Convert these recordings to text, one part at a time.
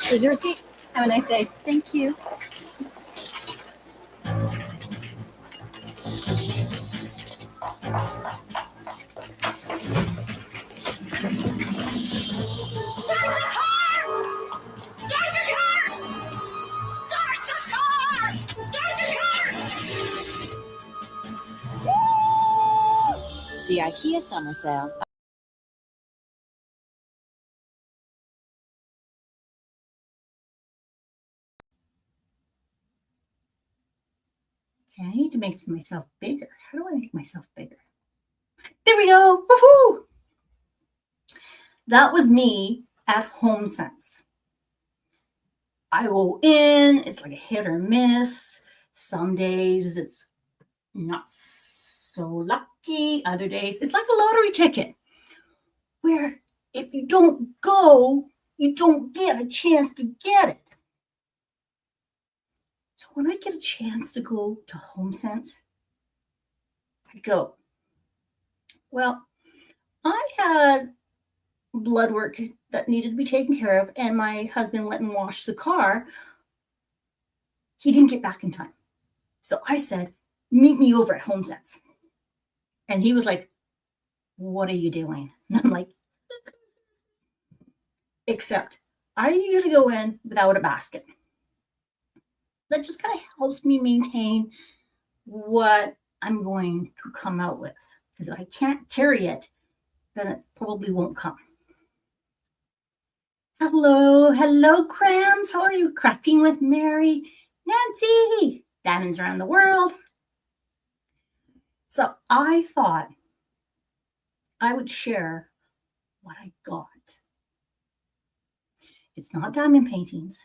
Here's your receipt. Have a nice day. Thank you. The IKEA summer sale. Okay, I need to make myself bigger. How do I make myself bigger? There we go. Woohoo! That was me at HomeSense. I go in, it's like a hit or miss. Some days it's not so lucky. Other days it's like a lottery ticket where if you don't go, you don't get a chance to get it. So when I get a chance to go to HomeSense, I go. Well, I had blood work that needed to be taken care of, and my husband went and washed the car. He didn't get back in time. So I said, meet me over at HomeSense. And he was like, what are you doing? And I'm like, except I usually go in without a basket. That just kind of helps me maintain what I'm going to come out with. Because if I can't carry it, then it probably won't come. Hello, hello, Crams. How are you? Crafting with Mary, Nancy, diamonds around the world. So I thought I would share what I got. It's not diamond paintings,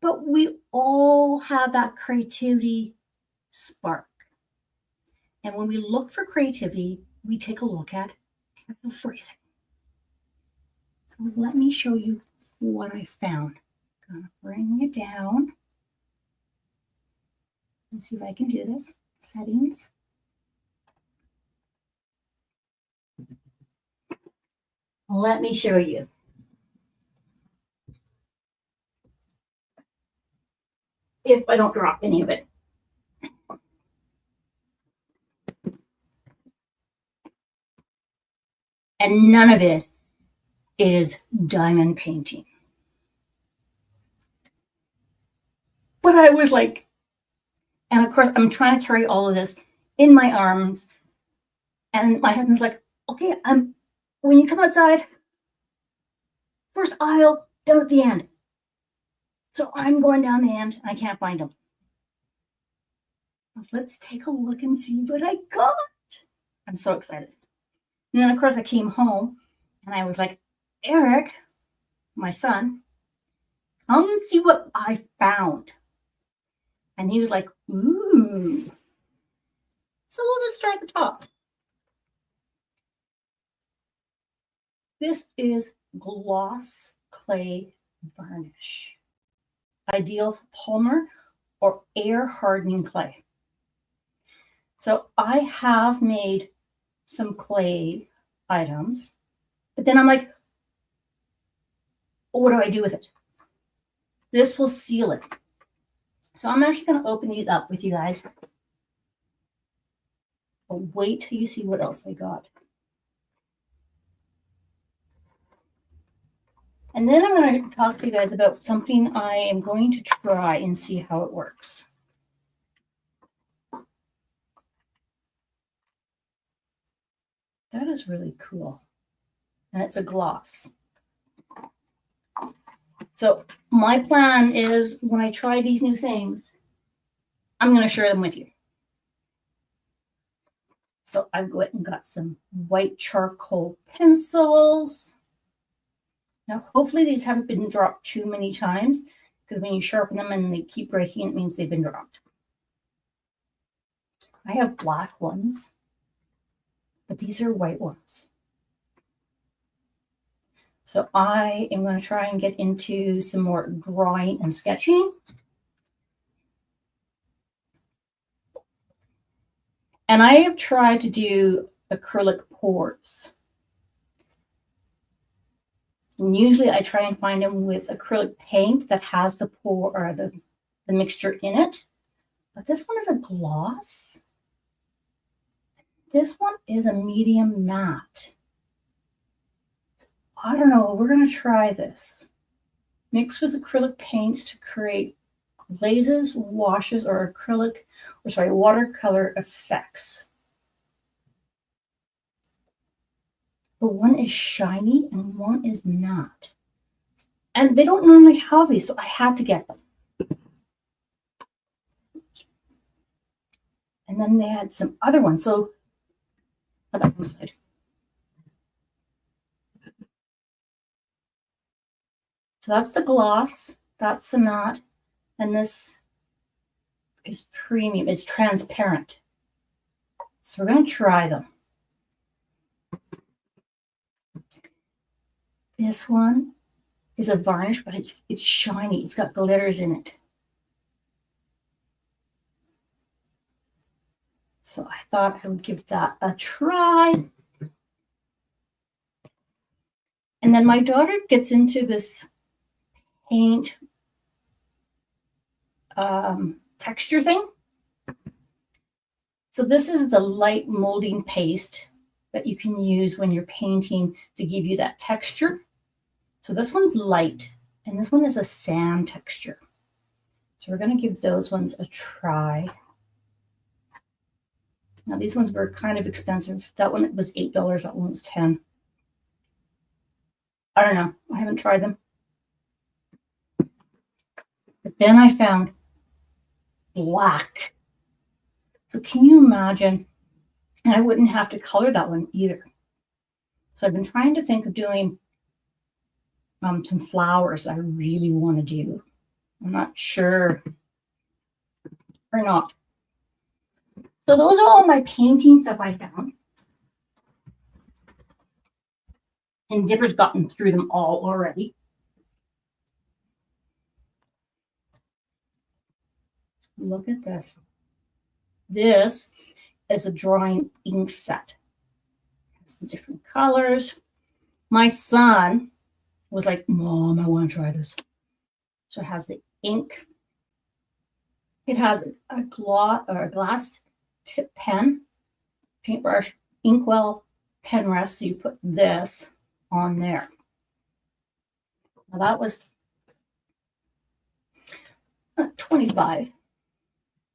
but we all have that creativity spark. And when we look for creativity, we take a look at everything. So let me show you what I found. I'm gonna bring it down. Let's see if I can do this. Settings. Let me show you. If I don't drop any of it. And none of it is diamond painting. But I was like, and of course, I'm trying to carry all of this in my arms. And my husband's like, okay, when you come outside, first aisle, down at the end. So I'm going down the end, and I can't find them. But let's take a look and see what I got. I'm so excited. And then, of course, I came home, and I was like, Eric, my son, come see what I found. And he was like, ooh. So we'll just start at the top. This is gloss clay varnish, ideal for polymer or air hardening clay. So I have made some clay items, but then I'm like, what do I do with it? This will seal it. So I'm actually going to open these up with you guys. But wait till you see what else I got. And then I'm going to talk to you guys about something I am going to try and see how it works. That is really cool. And it's a gloss. So my plan is when I try these new things, I'm going to share them with you. So I've went and got some white charcoal pencils. Now, hopefully these haven't been dropped too many times, because when you sharpen them and they keep breaking, it means they've been dropped. I have black ones, but these are white ones. So I am going to try and get into some more drawing and sketching. And I have tried to do acrylic pours. And usually I try and find them with acrylic paint that has the pour or the mixture in it. But this one is a gloss. This one is a medium matte. I don't know, we're gonna try this. Mix with acrylic paints to create glazes, washes, or watercolor effects. But one is shiny and one is matte. And they don't normally have these, so I had to get them. And then they had some other ones. So, on that one side. So that's the gloss, that's the matte, and this is premium. It's transparent. So we're going to try them. This one is a varnish, but it's shiny. It's got glitters in it. So I thought I would give that a try. And then my daughter gets into this paint texture thing. So this is the light molding paste that you can use when you're painting to give you that texture. So this one's light, and this one is a sand texture. So we're going to give those ones a try. Now these ones were kind of expensive. That one was $8, that one was $10. I don't know. I haven't tried them. But then I found black. So can you imagine? And I wouldn't have to color that one either. So I've been trying to think of doing some flowers I really want to do. I'm not sure or not. So those are all my painting stuff I found. And Dipper's gotten through them all already. Look at this. This is a drawing ink set. It's the different colors. My son was like, Mom, I want to try this. So it has the ink. It has a glass tip pen, paintbrush, inkwell, pen rest. So you put this on there. Now that was $25.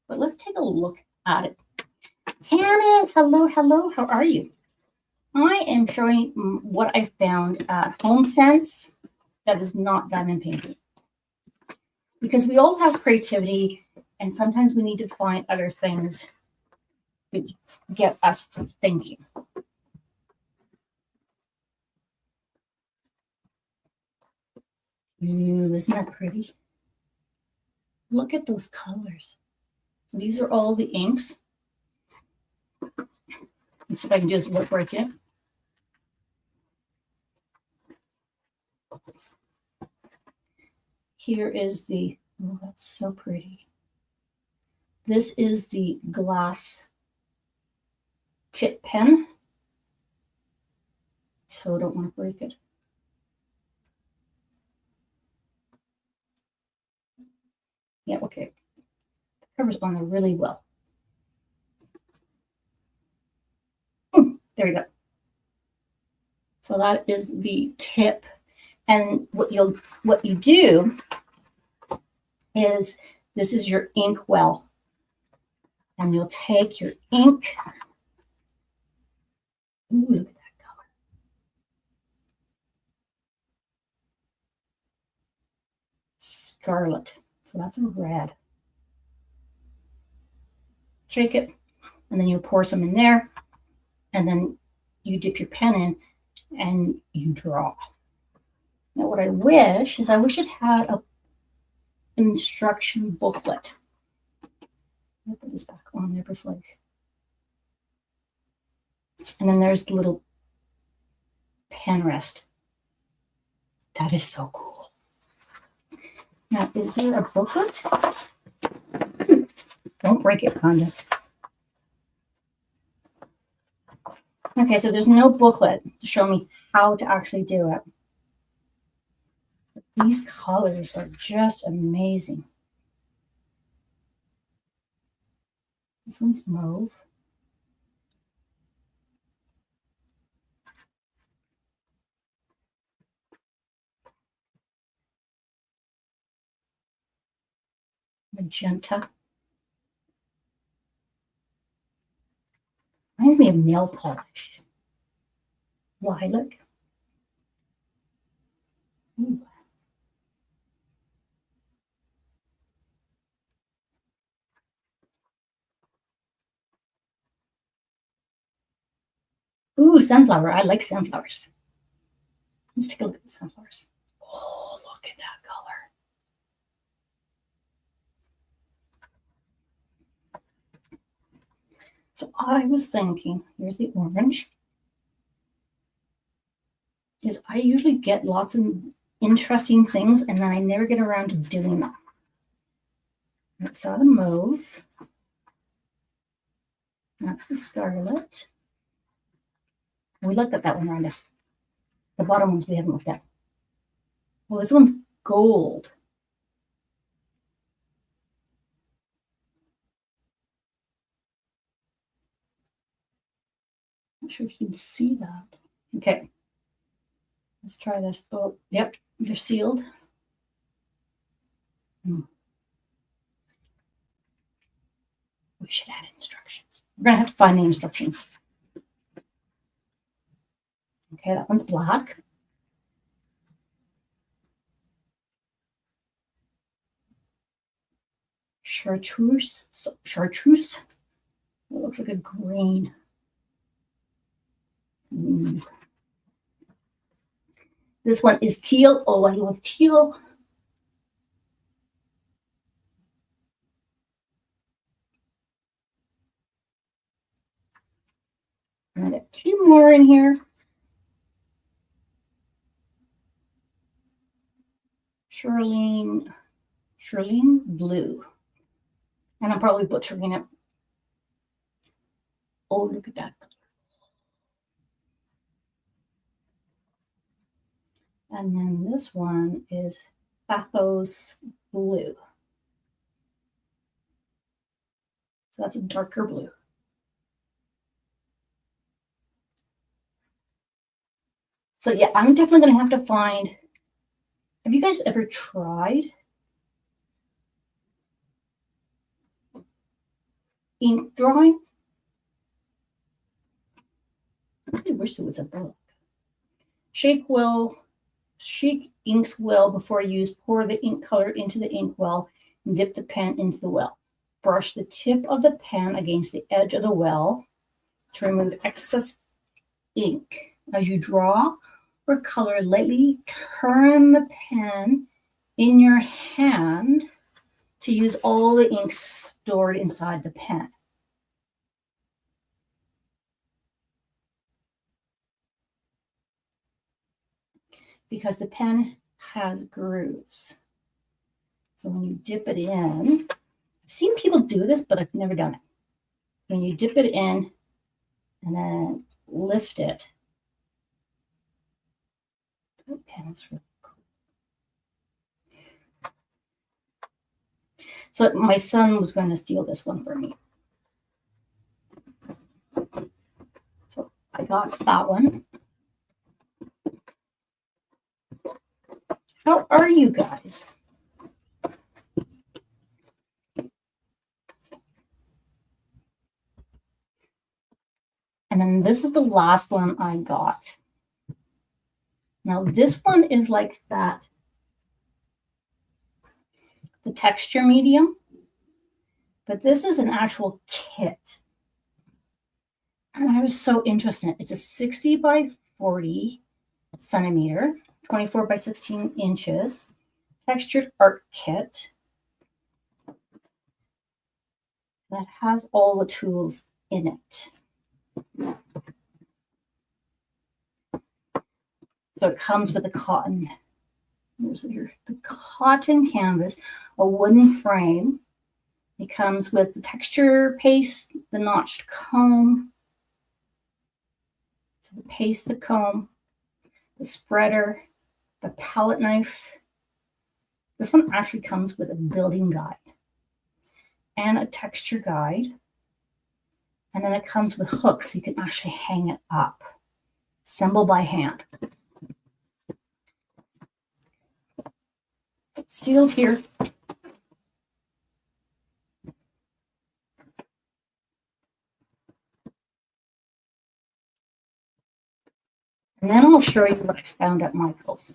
But let's take a look at it. Tanis, hello, hello. How are you? I am showing what I found at HomeSense that is not diamond painting. Because we all have creativity, and sometimes we need to find other things to get us to thinking. Ooh, isn't that pretty? Look at those colors. So these are all the inks. Let's see if I can do this work right here. Here is the, oh, that's so pretty. This is the glass tip pen. So I don't want to break it. Yeah, okay. The covers on there really well. There we go. So that is the tip. And what you do is this is your ink well. And you'll take your ink. Ooh, look at that color. Scarlet. So that's a red. Shake it, and then you pour some in there, and then you dip your pen in and you draw. Now what I wish it had an instruction booklet. I'll put this back on there before. And then there's the little pen rest. That is so cool. Now, is there a booklet? Don't break it, Conda. Okay, so there's no booklet to show me how to actually do it. These colors are just amazing. This one's mauve. Magenta. Reminds me of nail polish. Lilac. Ooh. Ooh, sunflower. I like sunflowers. Let's take a look at the sunflowers. Oh, look at that color. So I was thinking, here's the orange, is I usually get lots of interesting things and then I never get around to doing them. I saw the mauve. That's the scarlet. We looked at that one, Rhonda. The bottom ones we haven't looked at. Well, this one's gold. Not sure if you can see that. Okay. Let's try this. Oh, yep, they're sealed. We should add instructions. We're going to have to find the instructions. Okay, that one's black. Chartreuse. So chartreuse. It looks like a green. This one is teal. Oh, I love teal. I got two more in here. Shirlene blue. And I'm probably butchering it. Oh, look at that color. And then this one is Pathos blue. So that's a darker blue. So yeah, I'm definitely going to have to find, have you guys ever tried ink drawing? I really wish there was a book. Shake inks well before use. Pour the ink color into the ink well and dip the pen into the well. Brush the tip of the pen against the edge of the well to remove excess ink. As you draw or color, lightly turn the pen in your hand to use all the ink stored inside the pen. Because the pen has grooves. So when you dip it in, I've seen people do this, but I've never done it. When you dip it in and then lift it, the pen is really cool. So my son was going to steal this one for me. So I got that one. How are you guys? And then this is the last one I got. Now this one is like that, the texture medium, but this is an actual kit. And I was so interested. It's a 60 by 40 centimeter, 24 by 16 inches, textured art kit that has all the tools in it. So it comes with a cotton, where's it here? The cotton canvas, a wooden frame. It comes with the texture paste, the notched comb. So the paste, the comb, the spreader, the palette knife, This one actually comes with a building guide and a texture guide. And then it comes with hooks so you can actually hang it up. Assemble by hand. It's sealed here. And then I'll show you what I found at Michael's.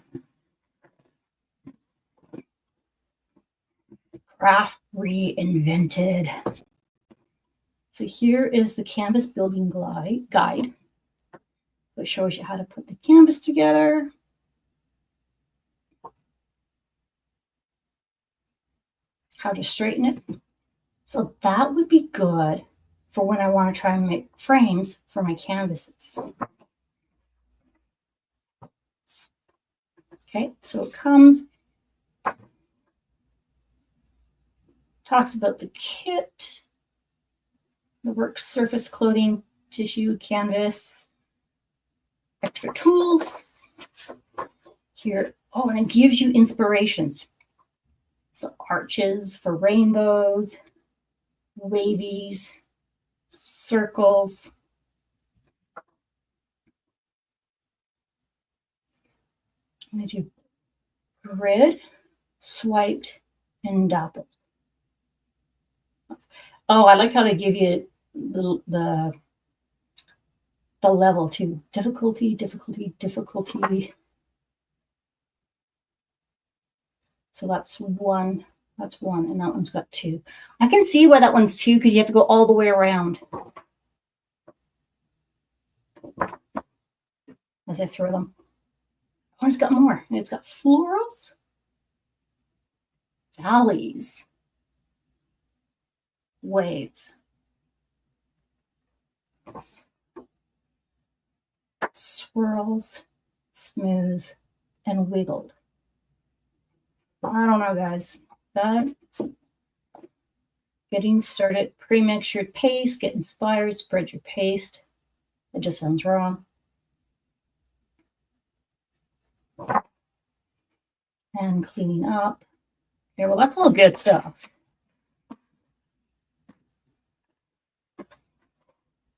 Craft reinvented. So here is the canvas building guide. So it shows you how to put the canvas together. How to straighten it. So that would be good for when I want to try and make frames for my canvases. Okay, so it comes, talks about the kit, the work surface clothing, tissue, canvas, extra tools. Here, oh, and it gives you inspirations. So arches for rainbows, wavies, circles. And they do grid, swiped, and dappled. Oh, I like how they give you the level too. Difficulty. So that's one, and that one's got 2. I can see why that one's 2 because you have to go all the way around as I throw them. One's got more, and it's got florals, valleys, waves, swirls, smooth, and wiggled. I don't know, guys. That getting started, pre-mix your paste, get inspired, spread your paste. It just sounds wrong. And cleaning up. Okay, well, that's all good stuff.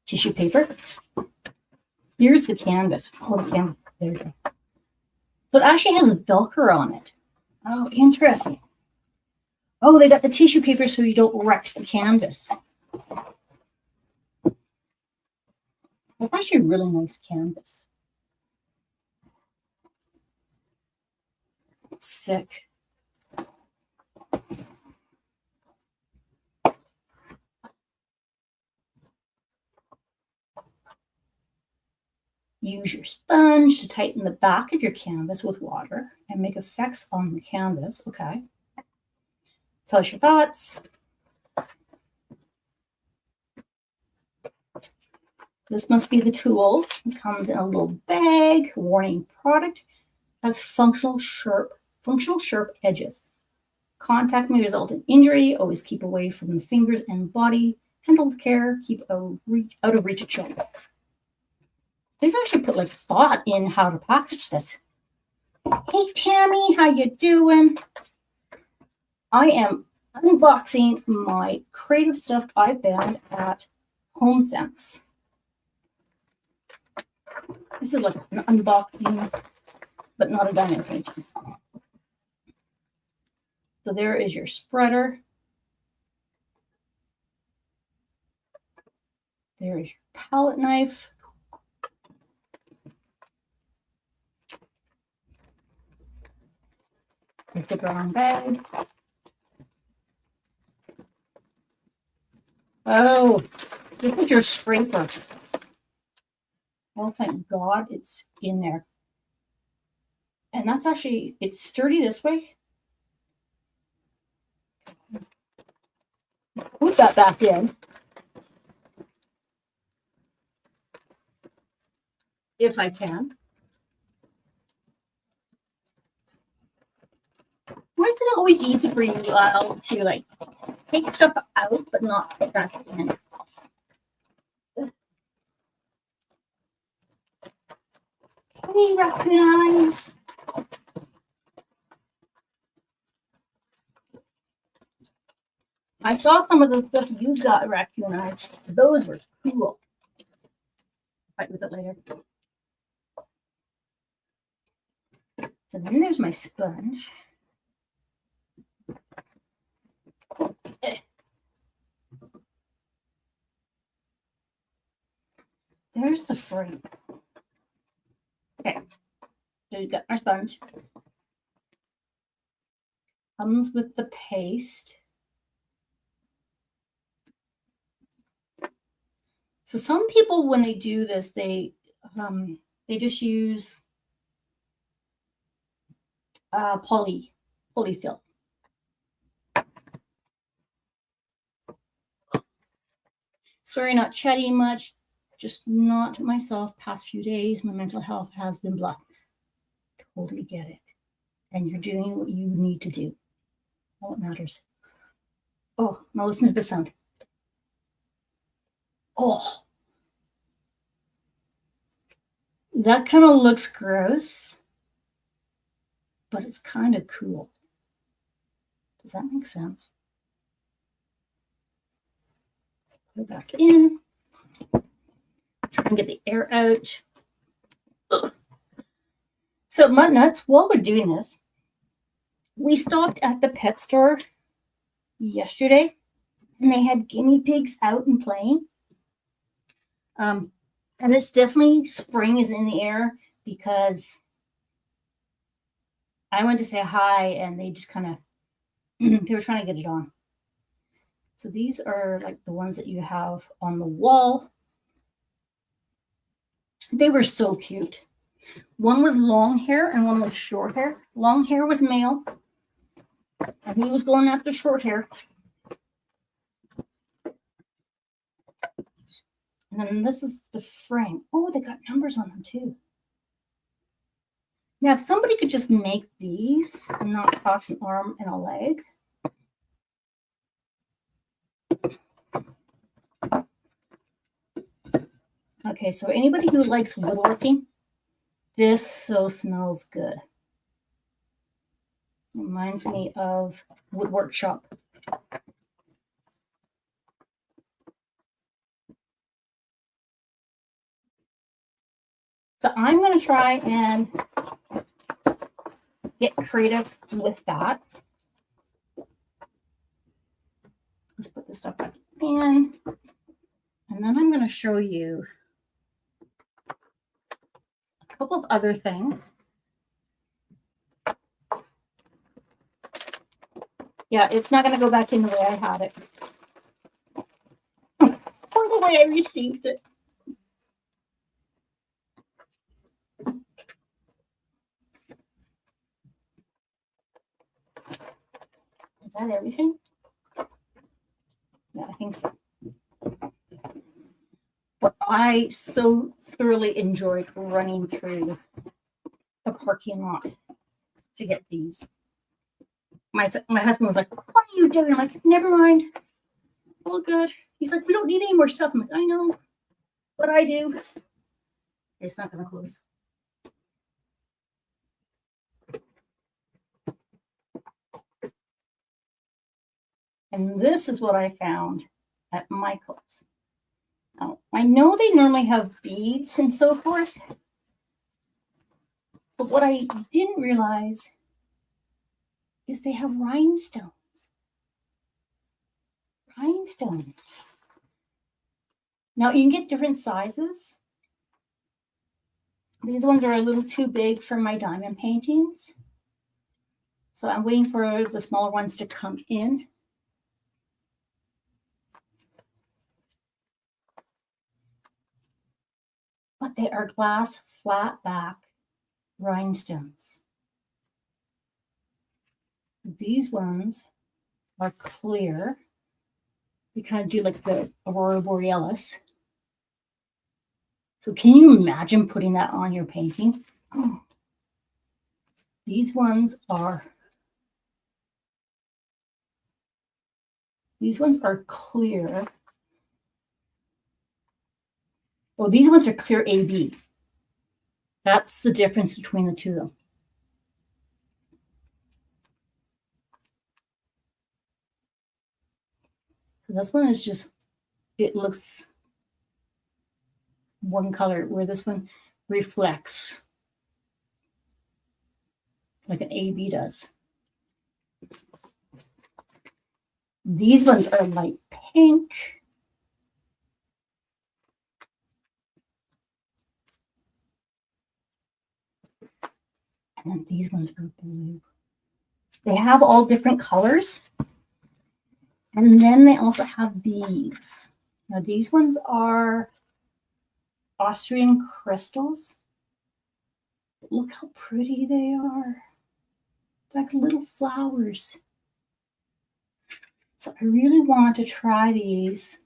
Tissue paper. Here's the canvas. Oh, the canvas. There you go. So it actually has a Velcro on it. Oh, interesting. Oh, they got the tissue paper so you don't wreck the canvas. It's actually a really nice canvas. It's thick. Use your sponge to tighten the back of your canvas with water and make effects on the canvas. Okay. Tell us your thoughts. This must be the tools. It comes in a little bag. Warning: product has functional sharp edges. Contact may result in injury. Always keep away from the fingers and body. Handle with care. Keep out of reach of children. They've actually put like thought in how to package this. Hey Tammy, how you doing? I am unboxing my creative stuff I found at HomeSense. This is like an unboxing, but not a diamond painting. So there is your spreader. There is your palette knife. With the brown bag. Oh, this is your sprinkler. Oh, thank God it's in there. And that's actually, it's sturdy this way. Put that back in. If I can. Why is it always easy for you to like take stuff out but not put back in? Hey, raccoon eyes. I saw some of the stuff you got, Raccoon Eyes. Those were cool. Fight with it later. So then there's my sponge. There's the frame. Okay, so you got our sponge. Comes with the paste. So some people, when they do this, they just use polyfill. Sorry, not chatting much. Just not myself. Past few days, my mental health has been blah. Totally get it. And you're doing what you need to do. All that matters. Oh, now listen to the sound. Oh. That kind of looks gross, but it's kind of cool. Does that make sense? Put it back in. Try and get the air out. Ugh. So mud nuts, while we're doing this, we stopped at the pet store yesterday and they had guinea pigs out and playing. And it's definitely spring is in the air because I went to say hi and they just kind of, they were trying to get it on. So these are like the ones that you have on the wall. They were so cute. One was long hair and one was short hair. Long hair was male, and he was going after short hair. And then this is the frame. Oh, they got numbers on them too. Now, if somebody could just make these and not cost an arm and a leg. Okay, so anybody who likes woodworking, this so smells good. Reminds me of woodwork shop. So I'm going to try and get creative with that. Let's put this stuff back in. And then I'm going to show you a couple of other things. Yeah, it's not going to go back in the way I had it. Or the way I received it. Is that everything? Yeah, I think so. But I so thoroughly enjoyed running through the parking lot to get these. My husband was like, "What are you doing?" I'm like, "Never mind. All good." He's like, "We don't need any more stuff." I'm like, "I know, but I do." It's not going to close. And this is what I found at Michael's. Now, I know they normally have beads and so forth, but what I didn't realize is they have rhinestones. Rhinestones. Now, you can get different sizes. These ones are a little too big for my diamond paintings. So I'm waiting for the smaller ones to come in. But they are glass flat back rhinestones. These ones are clear. They kind of do like the Aurora Borealis. So can you imagine putting that on your painting? Oh. These ones are clear. Oh, these ones are clear AB. That's the difference between the two of them. So this one is just, it looks one color, where this one reflects like an AB does. These ones are light pink. And then these ones are blue. They have all different colors. And then they also have these. Now these ones are Austrian crystals. Look how pretty they are. Like little flowers. So I really want to try these.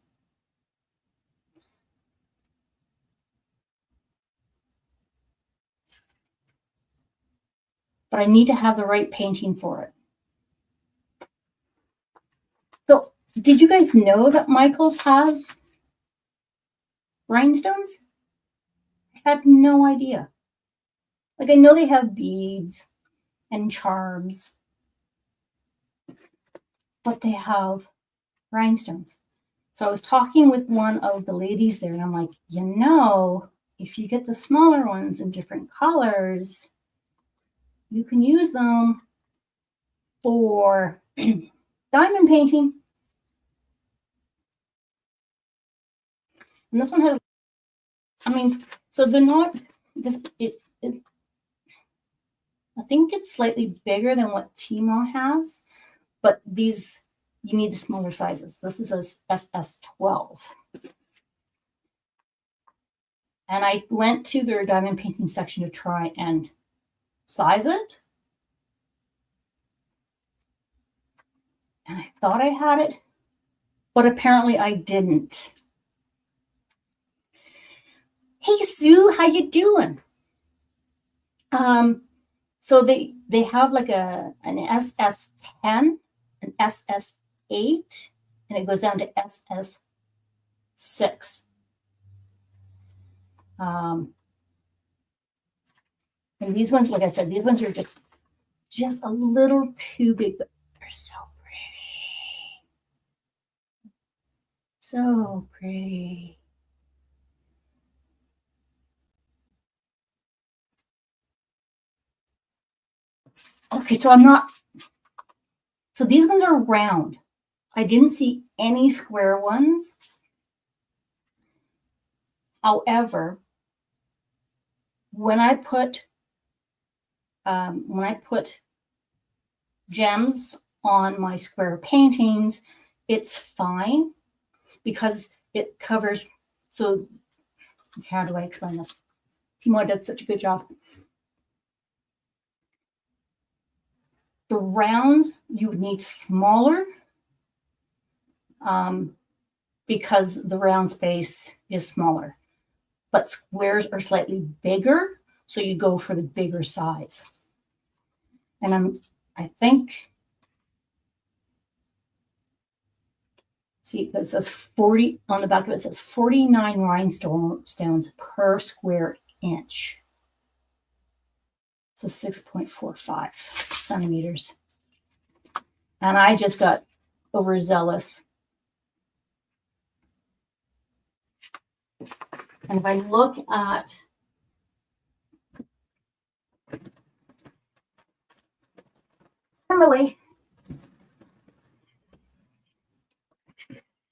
But I need to have the right painting for it. So did you guys know that Michael's has rhinestones? I had no idea. Like, I know they have beads and charms, but they have rhinestones. So I was talking with one of the ladies there, and I'm like, you know, if you get the smaller ones in different colors, you can use them for diamond painting. And this one has, I mean, so they're not, I think it's slightly bigger than what Tmall has, but these, you need the smaller sizes. This is a SS12. And I went to their diamond painting section to try and size it. And I thought I had it, but apparently I didn't. Hey Sue, how you doing? So they have like an SS10, an SS8, and it goes down to SS6. And these ones, like I said, these ones are just a little too big, but they're so pretty. So pretty. Okay, so these ones are round. I didn't see any square ones. However, when I put gems on my square paintings, it's fine because it covers. So how do I explain this? Timo does such a good job. The rounds you would need smaller because the round space is smaller, but squares are slightly bigger, so you go for the bigger size. And I think, see, it says 40 on the back of it. It says 49 rhinestones per square inch. So 6.45 centimeters. And I just got overzealous. And if I look at Emily,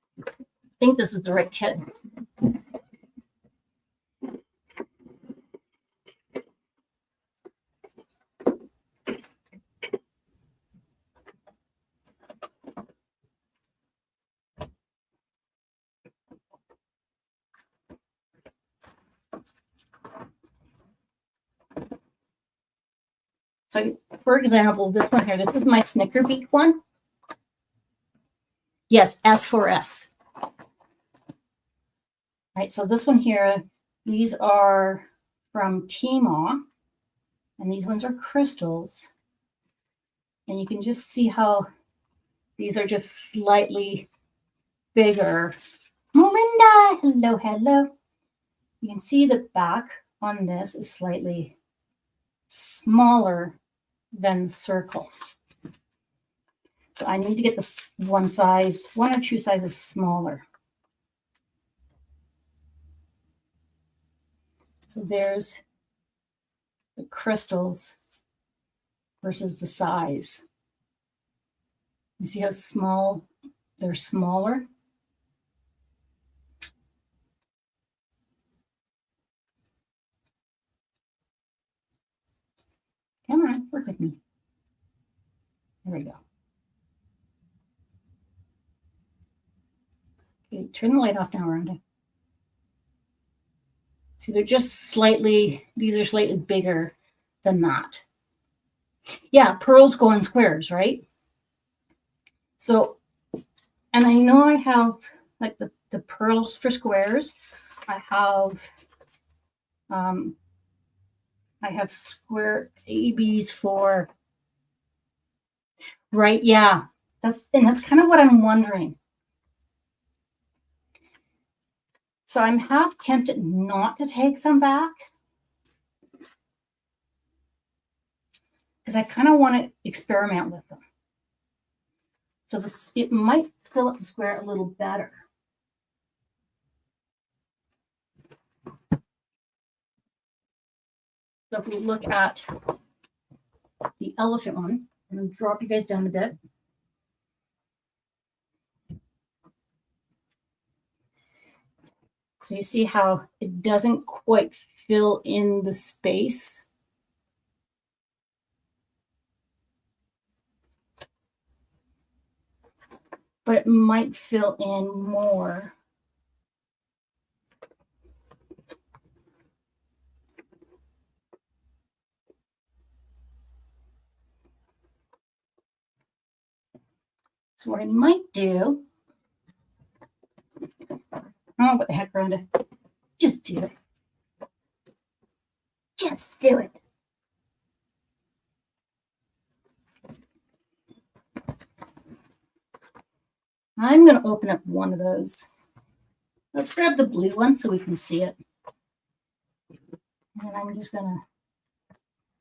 I think this is the right kit. So, for example, this one here, this is my Snicker Beak one. Yes, S4S. Right, so this one here, these are from Tmall, and these ones are crystals. And you can just see how these are just slightly bigger. Melinda, hello, hello. You can see the back on this is slightly smaller than the circle. So I need to get this one or two sizes smaller. So there's the crystals versus the size. You see how small they're smaller? Come on, work with me. There we go. Okay, turn the light off now, Rhonda. See, they're just slightly, these are slightly bigger than that. Yeah, pearls go in squares, right? So, and I know I have like the pearls for squares. I have square ABs for, right? Yeah, that's kind of what I'm wondering. So I'm half tempted not to take them back because I kind of want to experiment with them. So this, it might fill up the square a little better. So if we look at the elephant one, I'm going to drop you guys down a bit. So you see how it doesn't quite fill in the space. But it might fill in more. So what I might do, oh, what the heck, Rhonda? Just do it. Just do it. I'm going to open up one of those. Let's grab the blue one so we can see it. And I'm just going to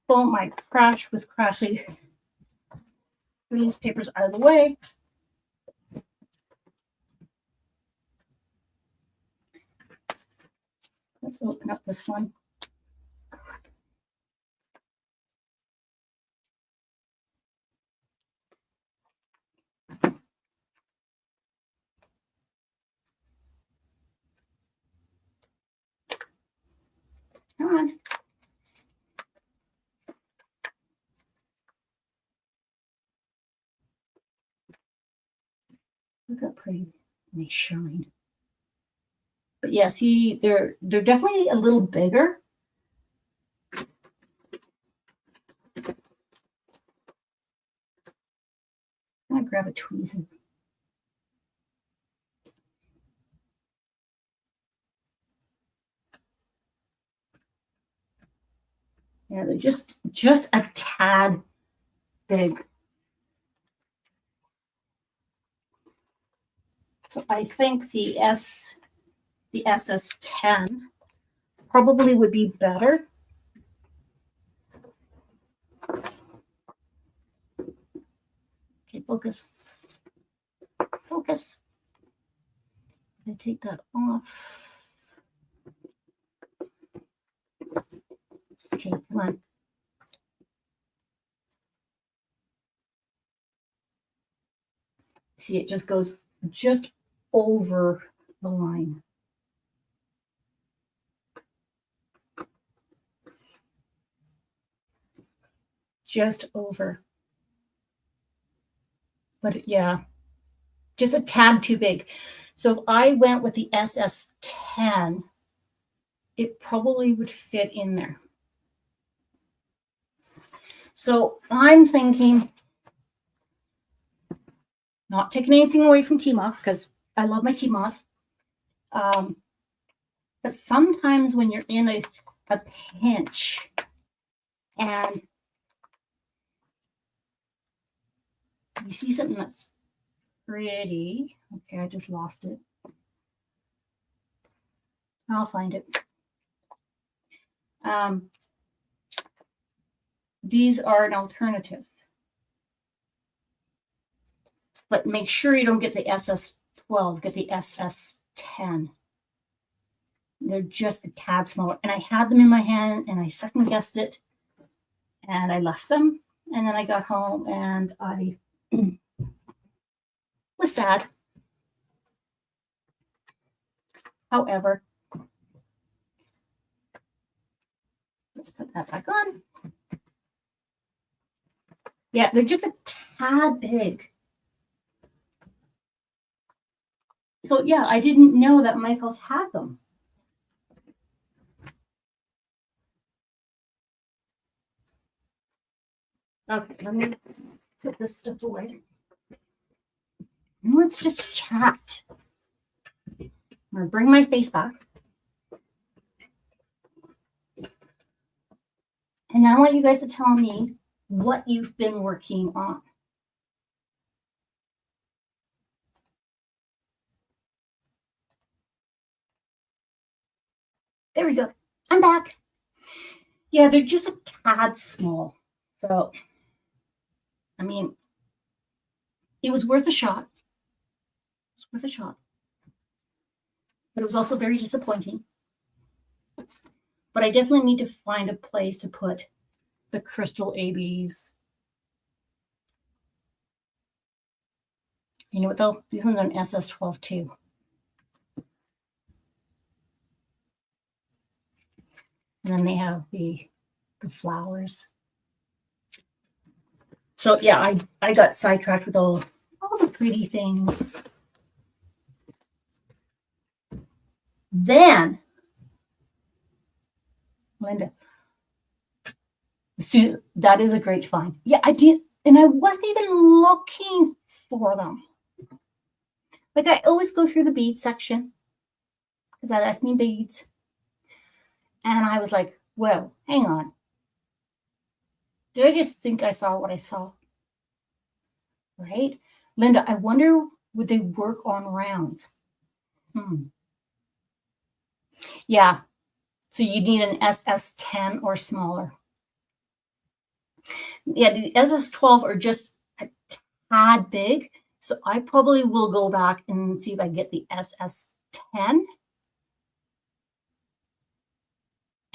pull my crash with crashly these papers out of the way. Let's open up this one. Come on. Look how pretty they shine. But yeah, see, they're definitely a little bigger. I'm gonna grab a tweezer. Yeah, they're just a tad big. So I think the SS10 probably would be better. Okay, focus. Focus. I'm gonna take that off. Okay, come on. See, it just goes just over the line. Just over. But yeah, just a tad too big. So if I went with the SS10, it probably would fit in there. So I'm thinking, not taking anything away from TMOS because I love my TMOS. But sometimes when you're in a pinch and you see something that's pretty, okay, I just lost it. I'll find it. These are an alternative. But make sure you don't get the SS12, get the SS10. They're just a tad smaller. And I had them in my hand and I second guessed it and I left them. And then I got home and I was sad. However, let's put that back on. Yeah, they're just a tad big. So yeah, I didn't know that Michael's had them. Okay, let me put this stuff away. And let's just chat. I'm gonna bring my face back. And now I want you guys to tell me what you've been working on. There we go. I'm back. Yeah, they're just a tad small. So, I mean, it was worth a shot. It was worth a shot. But it was also very disappointing. But I definitely need to find a place to put the crystal ABs. You know what though? These ones are an SS12 too. And then they have the flowers. So yeah, I got sidetracked with all the pretty things. Then, Linda, that is a great find. Yeah, I did, and I wasn't even looking for them. Like I always go through the beads section because I like me beads. And I was like, whoa, hang on. Did I just think I saw what I saw? Right? Linda, I wonder, would they work on rounds? Yeah. So you need an SS10 or smaller. Yeah, the SS12 are just a tad big. So I probably will go back and see if I get the SS10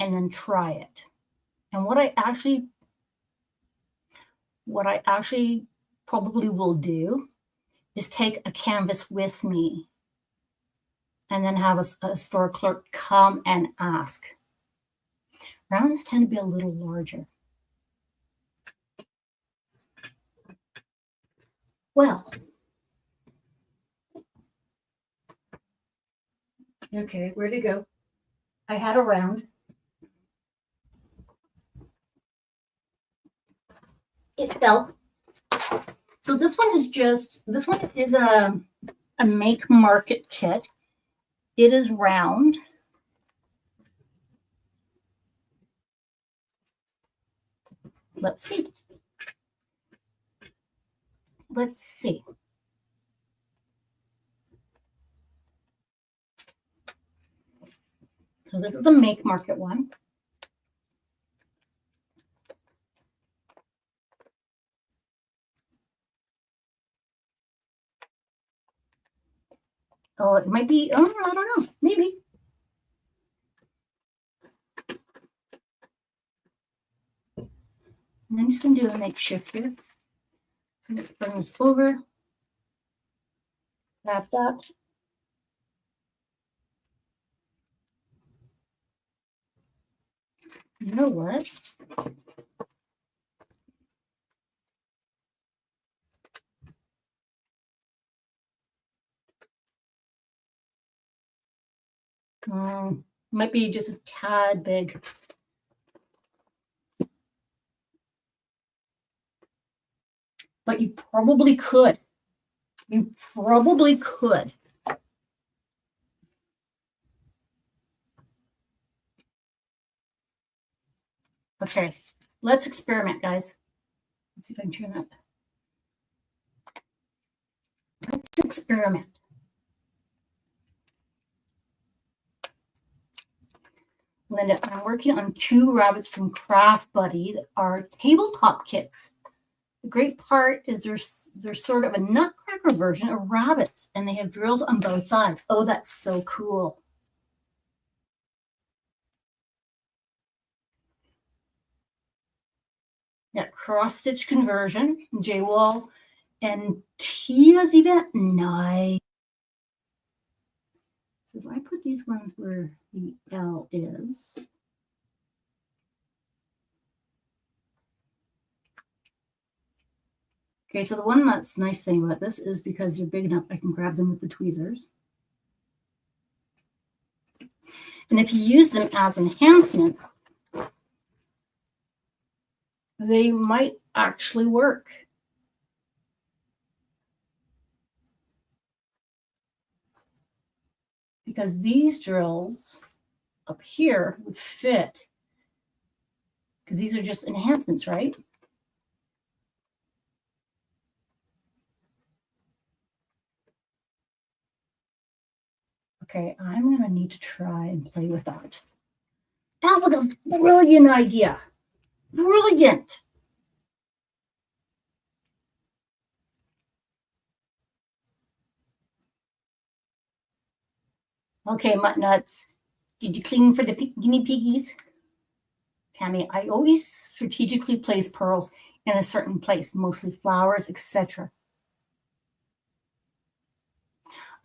and then try it. And what I actually probably will do is take a canvas with me and then have a store clerk come and ask. Rounds tend to be a little larger. Well, okay, where'd it go? I had a round. It fell. So this one is a make market kit. It is round. Let's see. Let's see. So this is a make market one. Oh, it might be, oh, I don't know, maybe. And I'm just going to do a makeshift here. So I'm going to bring this over. Wrap that. You know what? Might be just a tad big. But you probably could. You probably could. Okay, let's experiment, guys. Let's see if I can turn that. Let's experiment. Linda, I'm working on 2 rabbits from Craft Buddy that are tabletop kits. The great part is they're sort of a nutcracker micro version of rabbits, and they have drills on both sides. Oh, that's so cool. Yeah, cross-stitch conversion, J-wall, and Tia's event. Nice. So if I put these ones where the L is, okay, so the one that's nice thing about this is because they're big enough, I can grab them with the tweezers. And if you use them as enhancement, they might actually work. Because these drills up here would fit, because these are just enhancements, right? Okay, I'm going to need to try and play with that. That was a brilliant idea. Brilliant. Okay, mutt nuts. Did you clean for the guinea piggies? Tammy, I always strategically place pearls in a certain place, mostly flowers, etc.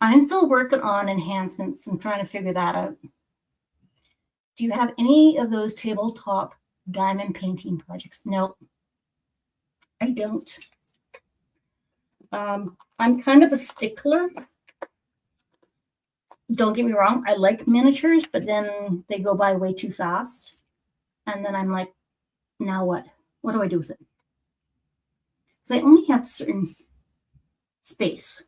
I'm still working on enhancements. I'm trying to figure that out. Do you have any of those tabletop diamond painting projects? No, I don't. I'm kind of a stickler. Don't get me wrong, I like miniatures, but then they go by way too fast. And then I'm like, now what? What do I do with it? Because I only have certain space.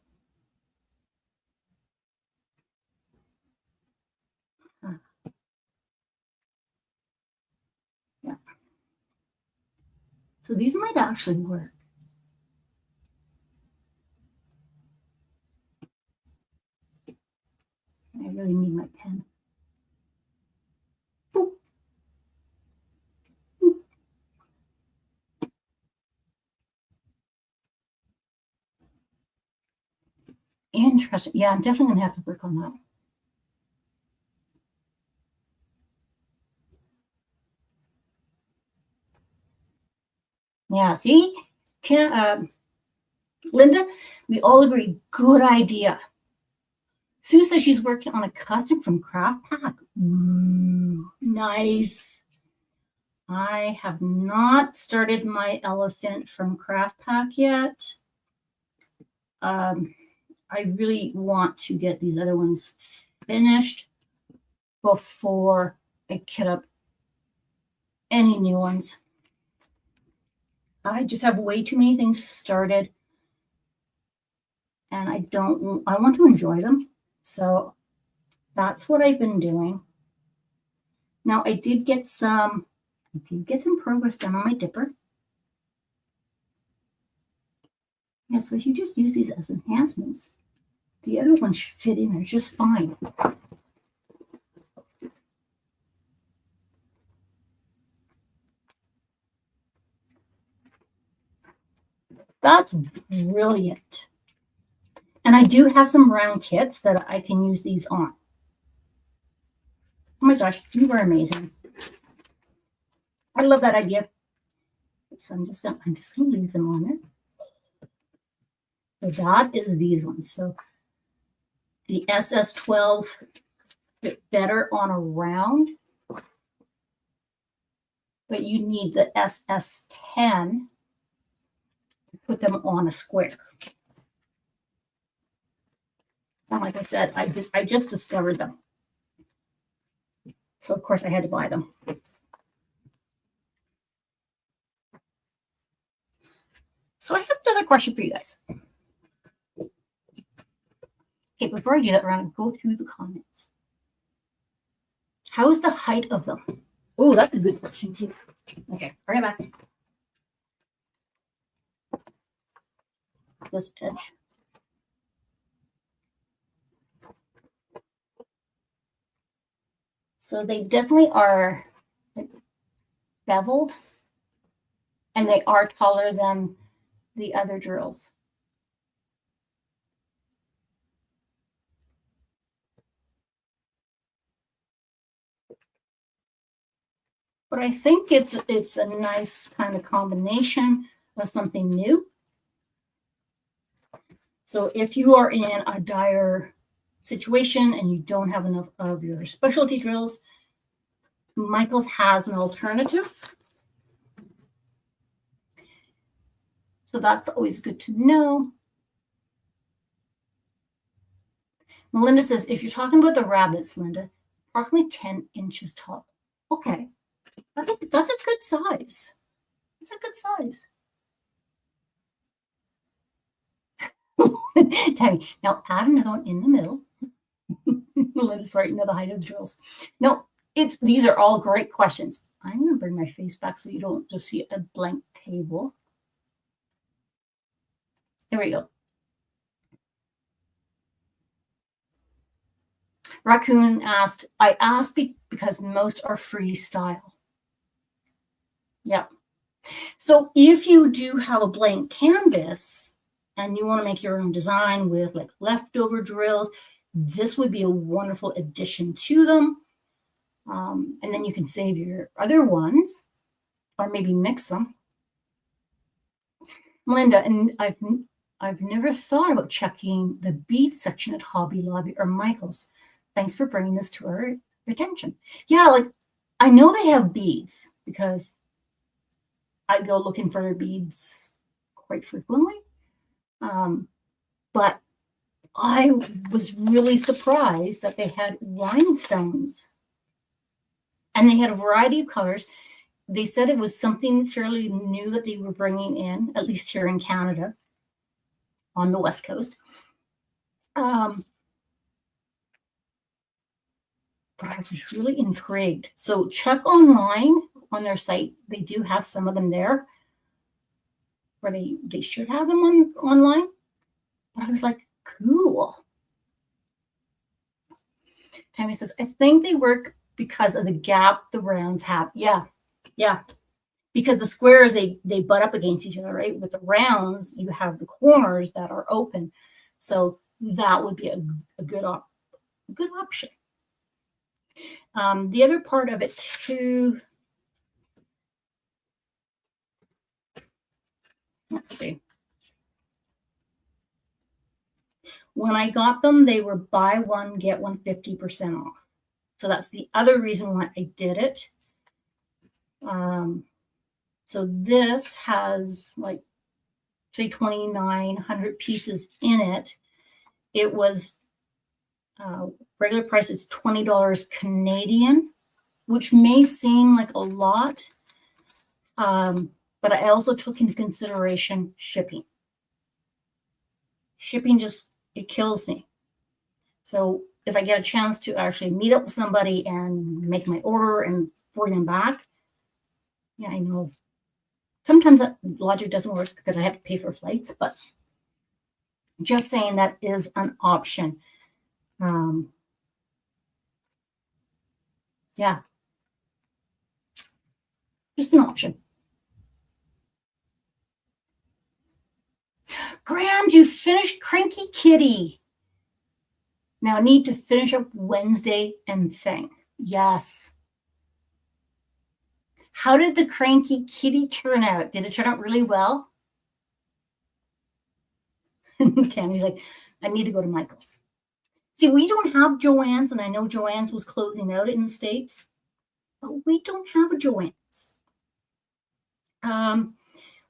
Yeah. So these might actually work. I really need my pen. Boop. Boop. Interesting. Yeah, I'm definitely going to have to work on that. Yeah, see? Linda, we all agree, good idea. Sue says she's working on a custom from Craft Pack. Ooh, nice. I have not started my elephant from Craft Pack yet. I really want to get these other ones finished before I kit up any new ones. I just have way too many things started, and I want to enjoy them. So that's what I've been doing. Now I did get some progress done on my dipper. Yeah, so if you just use these as enhancements, the other ones should fit in there just fine. That's brilliant. And I do have some round kits that I can use these on. Oh my gosh, you were amazing. I love that idea. So I'm just gonna leave them on there. So that is these ones. So the SS12 fit better on a round, but you need the SS10 to put them on a square. And like I said, I just discovered them. So of course I had to buy them. So I have another question for you guys. Okay, before I do that, we're going to go through the comments. How is the height of them? Oh, that's a good question too. Okay, bring it back. This edge. So they definitely are beveled, and they are taller than the other drills. but I think it's a nice kind of combination of something new. So if you are in a dire situation and you don't have enough of your specialty drills, Michaels has an alternative. So that's always good to know. Melinda says, if you're talking about the rabbits, Linda, approximately 10 inches tall. Okay, that's a good size. It's a good size. Tammy, now add another one in the middle. Melinda's right, know the height of the drills. No, these are all great questions. I'm going to bring my face back so you don't just see a blank table. There we go. Raccoon asked, I asked because most are freestyle. Yeah. So if you do have a blank canvas and you want to make your own design with like leftover drills, this would be a wonderful addition to them. And then you can save your other ones or maybe mix them. Melinda, and I've never thought about checking the bead section at Hobby Lobby or Michaels. Thanks for bringing this to our attention. Yeah, like I know they have beads because I go looking for beads quite frequently. But I was really surprised that they had rhinestones. And they had a variety of colors. They said it was something fairly new that they were bringing in, at least here in Canada, on the West Coast. But I was really intrigued. So check online on their site. They do have some of them there, or they should have them online. But I was like, cool. Tammy says, I think they work because of the gap the rounds have. Yeah. Because the squares, they butt up against each other, right? With the rounds, you have the corners that are open. So that would be a good option. The other part of it too, let's see. When I got them, they were buy one, get one 50% off. So that's the other reason why I did it. So this has like, say 2,900 pieces in it. It was regular price is $20 Canadian, which may seem like a lot, but I also took into consideration shipping. Shipping just, it kills me. So if I get a chance to actually meet up with somebody and make my order and bring them back, yeah, I know. Sometimes that logic doesn't work because I have to pay for flights, but just saying that is an option. Yeah, just an option. Grams, you finished Cranky Kitty. Now I need to finish up Wednesday and thing. Yes. How did the Cranky Kitty turn out? Did it turn out really well? Tammy's like, I need to go to Michael's. See, we don't have Joann's, and I know Joann's was closing out in the States, but we don't have a Joann's.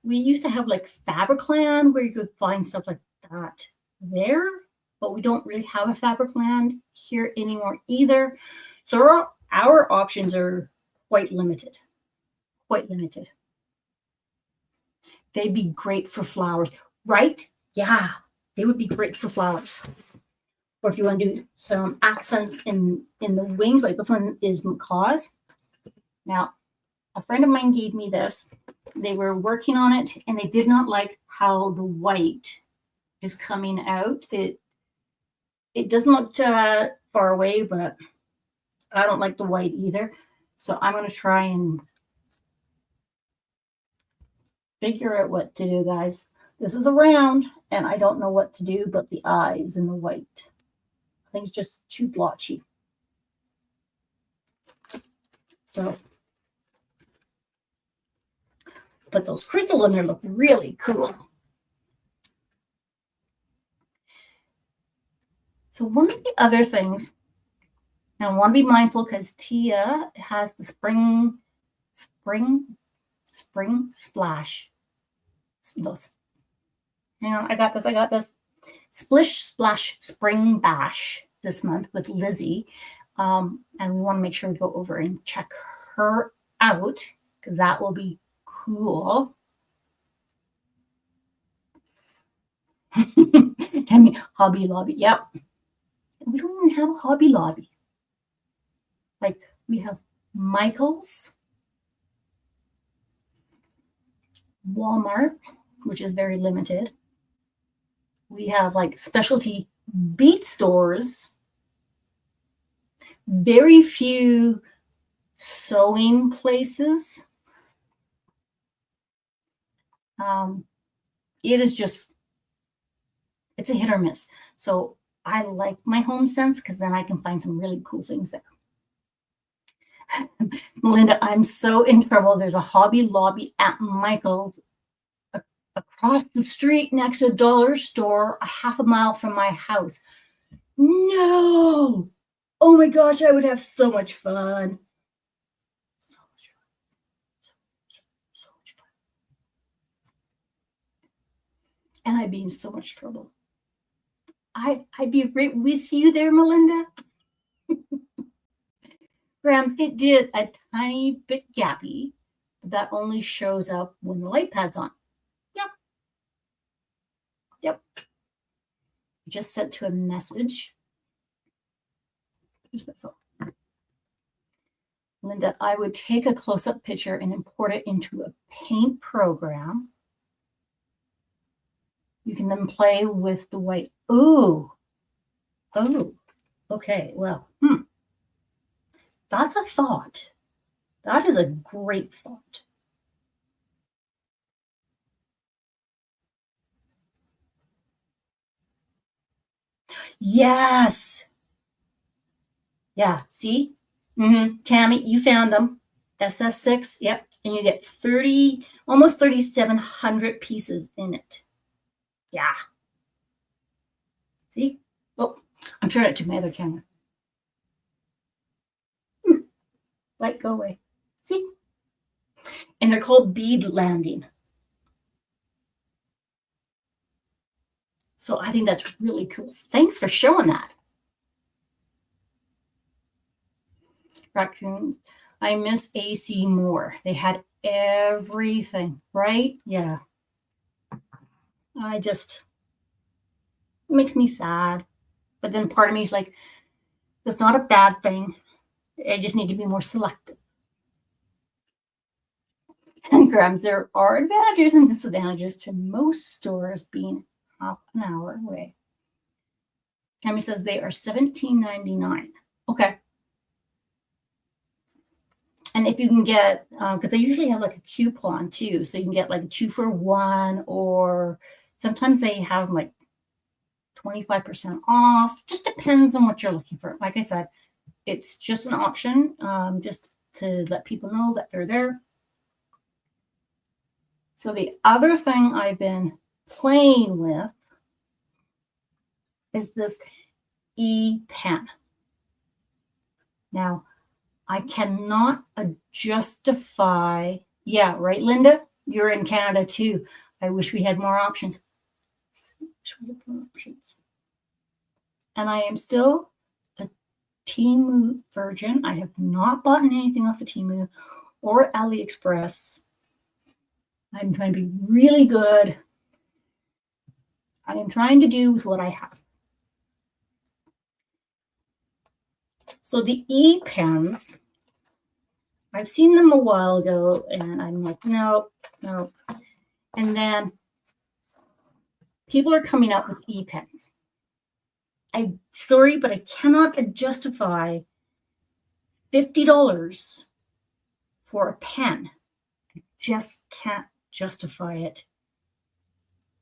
We used to have like Fabricland where you could find stuff like that there, but we don't really have a Fabricland here anymore either. So our options are quite limited. They'd be great for flowers, right? Yeah, they would be great for flowers. Or if you want to do some accents in the wings, like this one is macaw's. Now, a friend of mine gave me this. They were working on it, and they did not like how the white is coming out. It doesn't look far away, but I don't like the white either. So I'm going to try and figure out what to do, guys. This is a round, and I don't know what to do but the eyes and the white. I think it's just too blotchy. So But those crystals in there look really cool. So one of the other things, and I want to be mindful because Tia has the spring splash. No, hang on, I got this. Splish Splash Spring Bash this month with Lizzie. And we want to make sure we go over and check her out because that will be cool. Tell me, Hobby Lobby. Yep. We don't even have a Hobby Lobby. Like we have Michael's, Walmart, which is very limited. We have like specialty beat stores. Very few sewing places. It is just, it's a hit or miss. So I like my HomeSense because then I can find some really cool things there. Melinda, I'm so in trouble. There's a Hobby Lobby at Michael's across the street next to a dollar store, a half a mile from my house. No! Oh my gosh, I would have so much fun. So much fun. And I'd be in so much trouble. I'd be right with you there, Melinda. Grams, it did a tiny bit gappy, but that only shows up when the light pad's on. Yep. Just sent to a message. Here's my phone. Linda, I would take a close-up picture and import it into a paint program. You can then play with the white. Oh, okay. Well, that's a thought. That is a great thought. Yes. Yeah, see? Tammy, you found them. SS6, yep. And you get 30, almost 3,700 pieces in it. Yeah. See? Oh, I'm turning it to my other camera. Light, go away. See? And they're called bead landing. So I think that's really cool. Thanks for showing that. Raccoon, I miss AC more. They had everything, right? Yeah. It makes me sad. But then part of me is like, that's not a bad thing. I just need to be more selective. And Grams, there are advantages and disadvantages to most stores being half an hour away. Tammy says they are $17.99. Okay. And if you can get, because they usually have like a coupon too, so you can get like a 2 for 1, or sometimes they have like 25% off. Just depends on what you're looking for. Like I said, it's just an option, just to let people know that they're there. So the other thing I've been playing with is this e-pen. Now, I cannot justify. Yeah, right, Linda? You're in Canada too. I wish we had more options. And I am still a Temu virgin. I have not bought anything off of Temu or AliExpress. I'm trying to be really good. I am trying to do with what I have. So the e-pens, I've seen them a while ago, and I'm like, no. And then people are coming up with e-pens. I'm sorry, but I cannot justify $50 for a pen. I just can't justify it.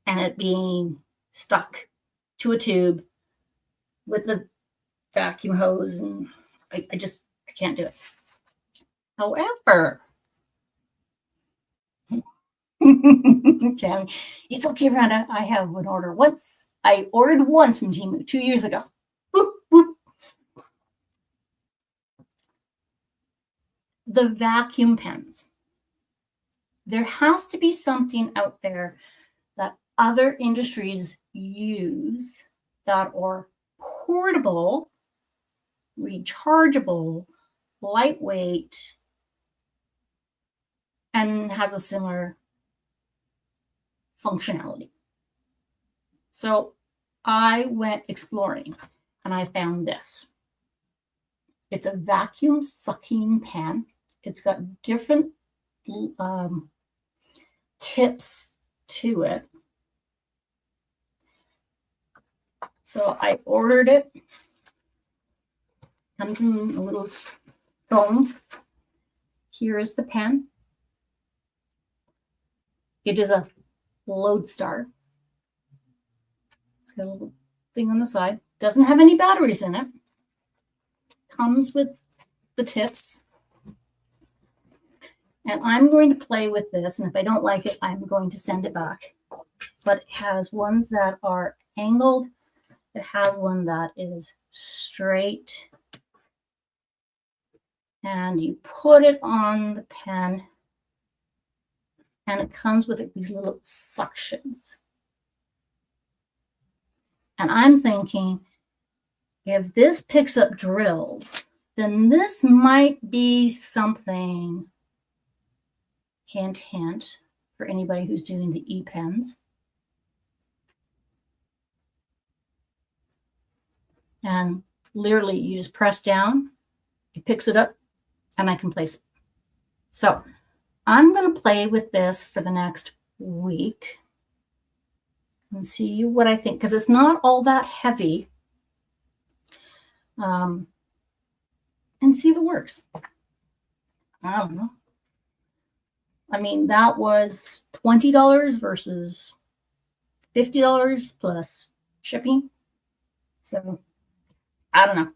And it being stuck to a tube with the vacuum hose, and I can't do it. However, Tammy, it's okay, Rhonda. I have an order once. I ordered once from Temu 2 years ago. Whoop, whoop. The vacuum pens. There has to be something out there that other industries use that are portable, rechargeable, lightweight, and has a similar functionality. So I went exploring and I found this. It's a vacuum sucking pen. It's got different tips to it. So I ordered it. Comes in a little phone. Here is the pen. It is a Lodestar. It's got a little thing on the side. Doesn't have any batteries in it. Comes with the tips. And I'm going to play with this, and if I don't like it, I'm going to send it back. But it has ones that are angled. It has one that is straight. And you put it on the pen, and it comes with these little suctions. And I'm thinking, if this picks up drills, then this might be something, hint, hint, for anybody who's doing the e-pens. And literally, you just press down, it picks it up, and I can place it. So I'm going to play with this for the next week and see what I think, because it's not all that heavy. And see if it works. I don't know. I mean, that was $20 versus $50 plus shipping. So I don't know.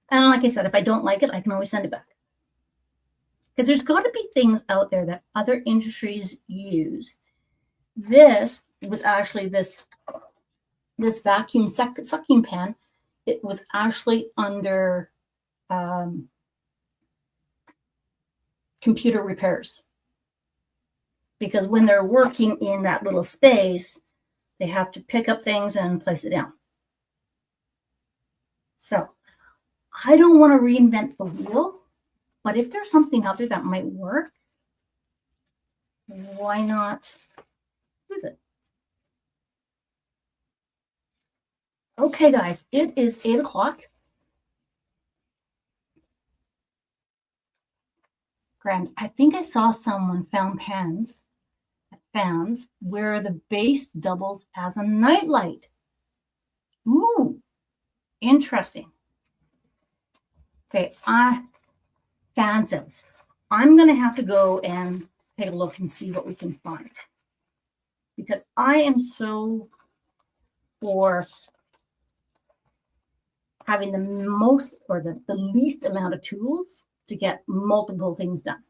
And like I said, if I don't like it, I can always send it back. Because there's got to be things out there that other industries use. This was actually this vacuum sucking pen. It was actually under computer repairs. Because when they're working in that little space, they have to pick up things and place it down. So I don't want to reinvent the wheel, but if there's something out there that might work, why not use it? Okay, guys, it is 8 o'clock. Grand. I think I saw someone found pens at Fans where the base doubles as a nightlight. Ooh, interesting. Okay, fan sales. I'm going to have to go and take a look and see what we can find. Because I am so for having the most or the least amount of tools to get multiple things done.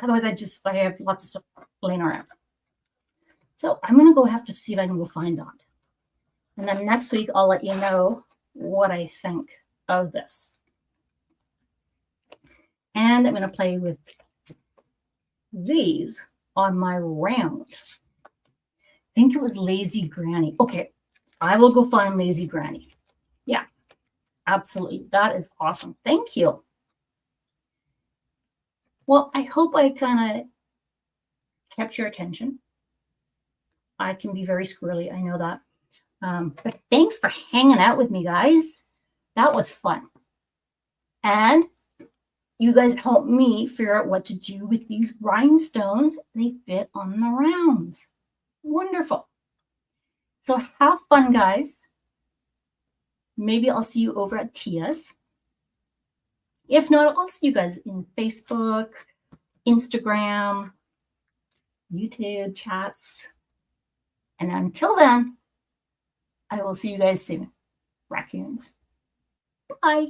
Otherwise, I have lots of stuff laying around. So I'm going to go have to see if I can go find that. And then next week, I'll let you know what I think of this. And I'm going to play with these on my round. I think it was Lazy Granny. Okay, I will go find Lazy Granny. Yeah, absolutely. That is awesome. Thank you. Well, I hope I kind of kept your attention. I can be very squirrely. I know that. But thanks for hanging out with me, guys. That was fun. And you guys helped me figure out what to do with these rhinestones. They fit on the rounds. Wonderful. So have fun, guys. Maybe I'll see you over at Tia's. If not, I'll see you guys in Facebook, Instagram, YouTube chats. And until then, I will see you guys soon. Raccoons. Bye.